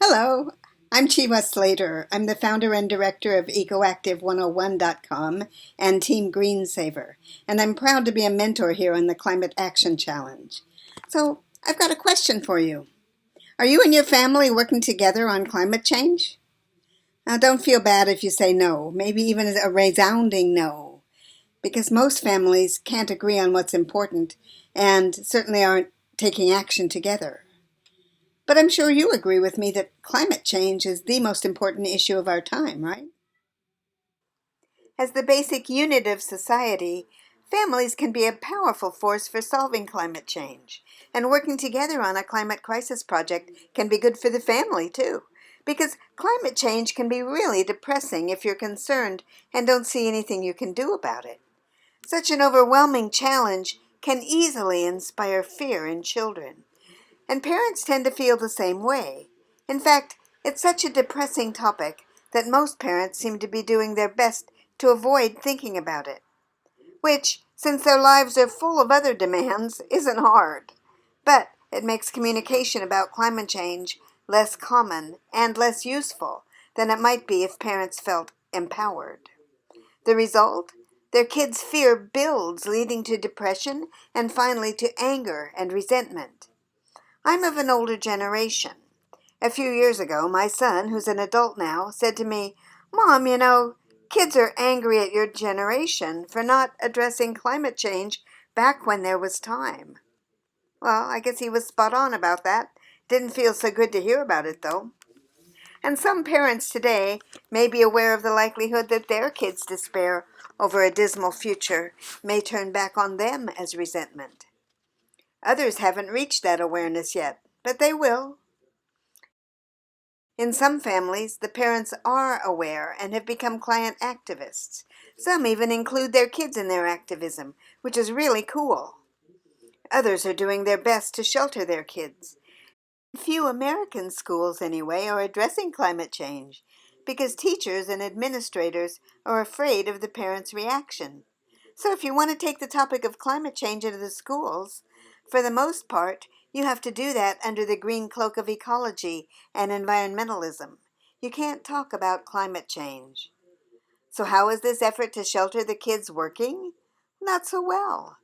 Hello, I'm Chiwah Slater. I'm the founder and director of EcoActive101.com and Team GreenSaver, and I'm proud to be a mentor here on the Climate Action Challenge. So, I've got a question for you. Are you and your family working together on climate change? Now, don't feel bad if you say no, maybe even a resounding no, because most families can't agree on what's important and certainly aren't taking action together. But I'm sure you agree with me that climate change is the most important issue of our time, right? As the basic unit of society, families can be a powerful force for solving climate change. And working together on a climate crisis project can be good for the family, too. Because climate change can be really depressing if you're concerned and don't see anything you can do about it. Such an overwhelming challenge can easily inspire fear in children. And parents tend to feel the same way. In fact, it's such a depressing topic that most parents seem to be doing their best to avoid thinking about it, which, since their lives are full of other demands, isn't hard. But it makes communication about climate change less common and less useful than it might be if parents felt empowered. The result? Their kids' fear builds, leading to depression and finally to anger and resentment. I'm of an older generation. A few years ago, my son, who's an adult now, said to me, "Mom, kids are angry at your generation for not addressing climate change back when there was time." Well, I guess he was spot on about that. Didn't feel so good to hear about it, though. And some parents today may be aware of the likelihood that their kids' despair over a dismal future may turn back on them as resentment. Others haven't reached that awareness yet, but they will. In some families, the parents are aware and have become climate activists. Some even include their kids in their activism, which is really cool. Others are doing their best to shelter their kids. Few American schools, anyway, are addressing climate change because teachers and administrators are afraid of the parents' reaction. So if you want to take the topic of climate change into the schools, for the most part, you have to do that under the green cloak of ecology and environmentalism. You can't talk about climate change. So how is this effort to shelter the kids working? Not so well.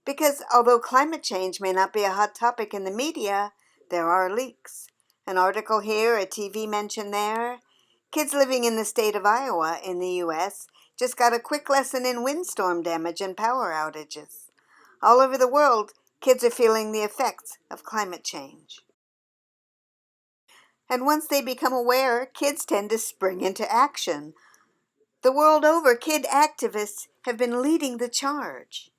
Because although climate change may not be a hot topic in the media, there are leaks. An article here, a TV mention there. Kids living in the state of Iowa in the U.S. just got a quick lesson in windstorm damage and power outages. All over the world, kids are feeling the effects of climate change. And once they become aware, kids tend to spring into action. The world over, kid activists have been leading the charge.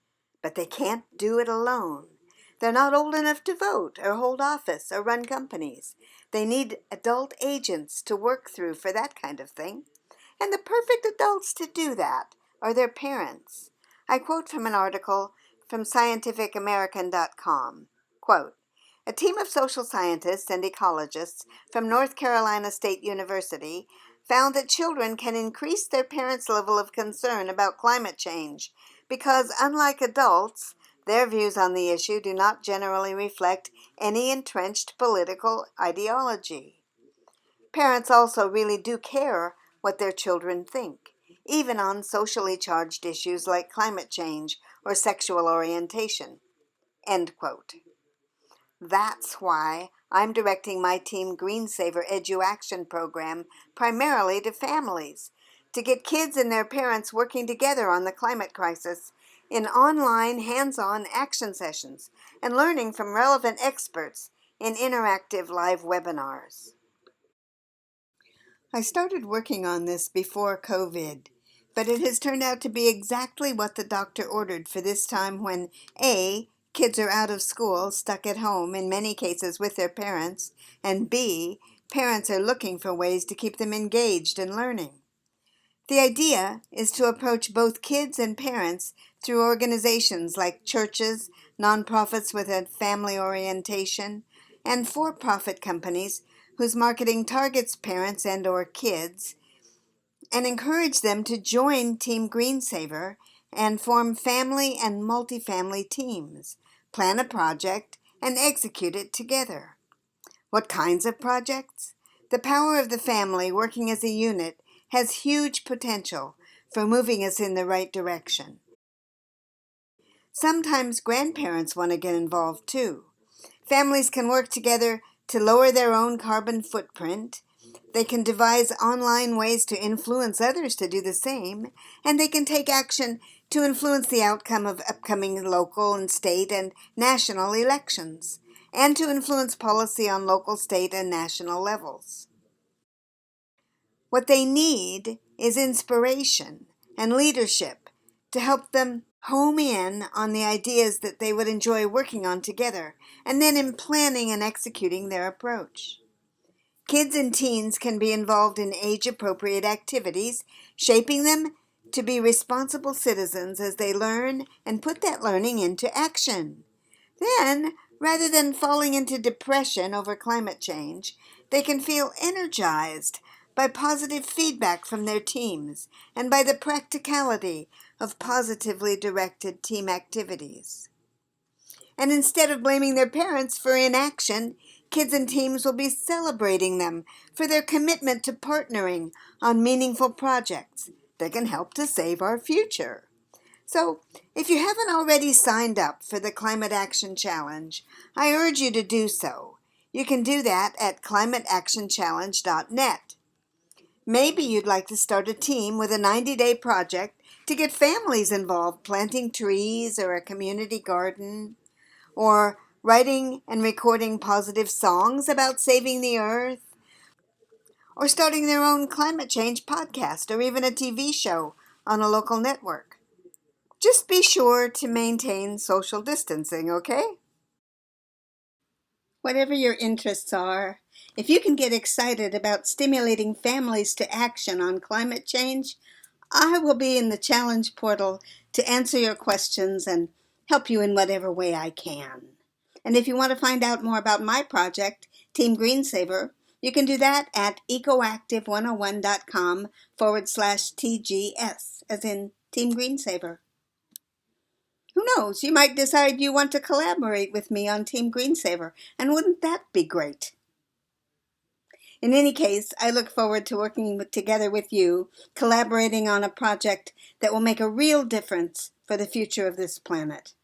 But they can't do it alone. They're not old enough to vote or hold office or run companies. They need adult agents to work through for that kind of thing. And the perfect adults to do that are their parents. I quote from an article from scientificamerican.com. Quote, "A team of social scientists and ecologists from North Carolina State University found that children can increase their parents' level of concern about climate change because, unlike adults, their views on the issue do not generally reflect any entrenched political ideology. Parents also really do care what their children think, even on socially charged issues like climate change or sexual orientation." End quote. That's why I'm directing my Team GreenSaver EduAction program primarily to families, to get kids and their parents working together on the climate crisis in online, hands-on action sessions and learning from relevant experts in interactive live webinars. I started working on this before COVID, but it has turned out to be exactly what the doctor ordered for this time when A, kids are out of school, stuck at home, in many cases with their parents, and B, parents are looking for ways to keep them engaged and learning. The idea is to approach both kids and parents through organizations like churches, nonprofits with a family orientation, and for-profit companies whose marketing targets parents and or kids, and encourage them to join Team GreenSaver and form family and multifamily teams, plan a project, and execute it together. What kinds of projects? The power of the family working as a unit has huge potential for moving us in the right direction. Sometimes grandparents want to get involved too. Families can work together to lower their own carbon footprint. They can devise online ways to influence others to do the same, and they can take action to influence the outcome of upcoming local and state and national elections, and to influence policy on local, state, and national levels. What they need is inspiration and leadership to help them home in on the ideas that they would enjoy working on together, and then in planning and executing their approach. Kids and teens can be involved in age-appropriate activities, shaping them to be responsible citizens as they learn and put that learning into action. Then, rather than falling into depression over climate change, they can feel energized by positive feedback from their teams and by the practicality of positively directed team activities. And instead of blaming their parents for inaction, kids and teams will be celebrating them for their commitment to partnering on meaningful projects that can help to save our future. So, if you haven't already signed up for the Climate Action Challenge, I urge you to do so. You can do that at climateactionchallenge.net. Maybe you'd like to start a team with a 90-day project to get families involved planting trees or a community garden, or writing and recording positive songs about saving the earth, or starting their own climate change podcast or even a TV show on a local network. Just be sure to maintain social distancing, okay? Whatever your interests are, if you can get excited about stimulating families to action on climate change, I will be in the challenge portal to answer your questions and help you in whatever way I can. And if you want to find out more about my project, Team GreenSaver, you can do that at ecoactive101.com/TGS, as in Team GreenSaver. Who knows, you might decide you want to collaborate with me on Team GreenSaver, and wouldn't that be great? In any case, I look forward to working together with you, collaborating on a project that will make a real difference for the future of this planet.